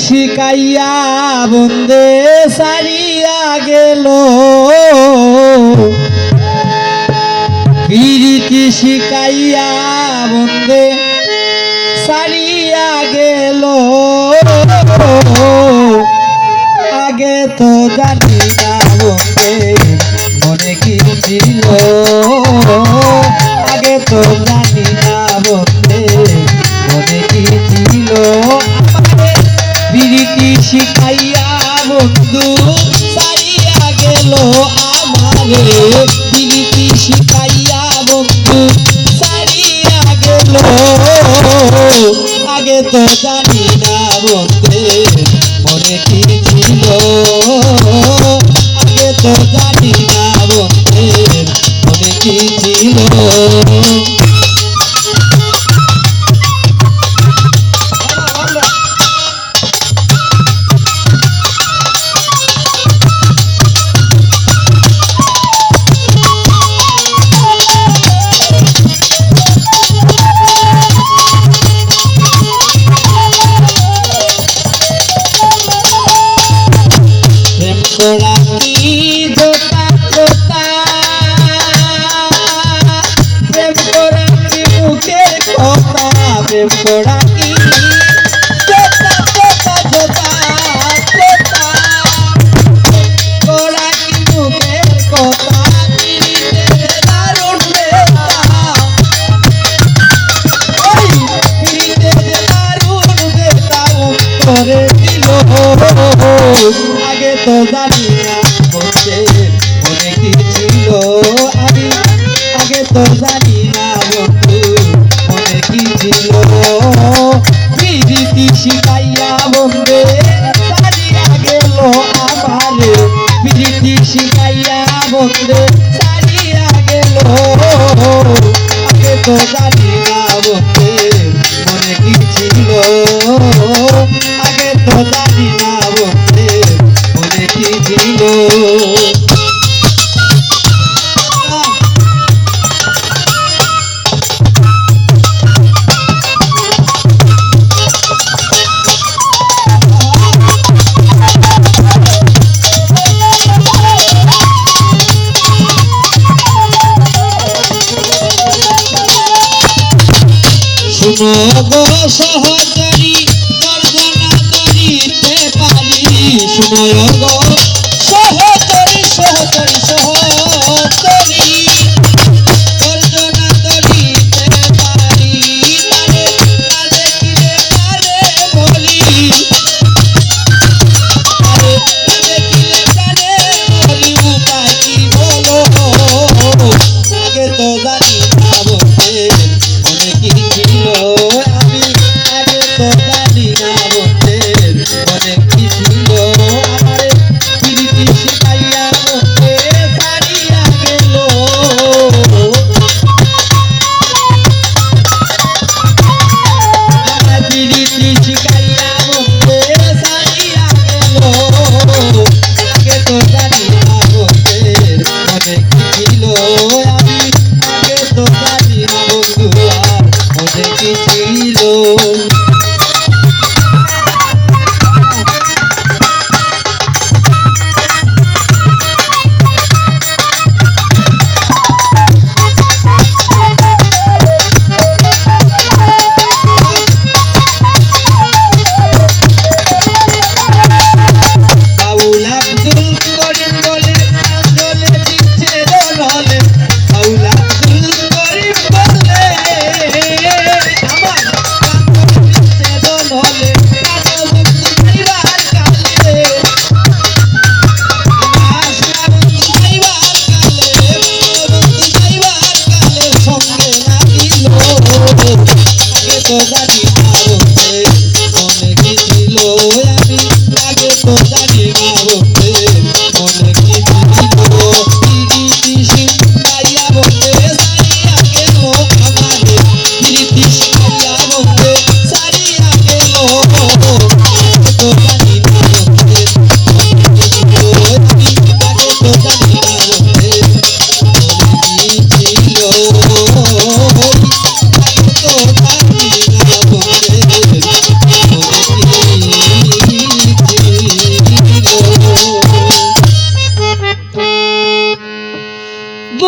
শিকাইয়া বন্দে সারিয়া গেল, প্রীতি শিকাইয়া বন্দে সারিয়া গেল। আগে তো জানি না বন্দে মনে কি ছিল, আগে তো জানি না বন্দে মনে কি ছিল। প্রীতি শিখাইয়া বন্ধু সারিয়া গেল আমারে, প্রীতি শিখাইয়া বন্ধু সারিয়া গেল। আগে তো জানি না বন্ধে মনে কি ছিল, আগে তো জানি না বন্ধে মনে কি ছিল। তোরা কি জোতা জোতা প্রেম করা কি মুখের কথা, প্রেম করা কি জোতা জোতা জোতা জোতা করা কি মুখের কথা, পিরিতের দারুণ বেতা, ওই পিরিতের দারুণ বেতা করে দিল। আগে তো জানি না বন্ধে মনে কি ছিল, আমি আগে তো জানি না বন্ধু মনে কি ছিল। প্রীতি শিখাইয়া বন্ধে সারিয়া গেল আমারে, প্রীতি শিখাইয়া বন্ধে সারিয়া গেল। আগে তো জানি না বন্ধে মনে কি ছিল, আগে তো জানি না বন্ধে মনে কি ছিল। শুনো গো সহচরী, দর্শনা করিতে পারি, শুনো গো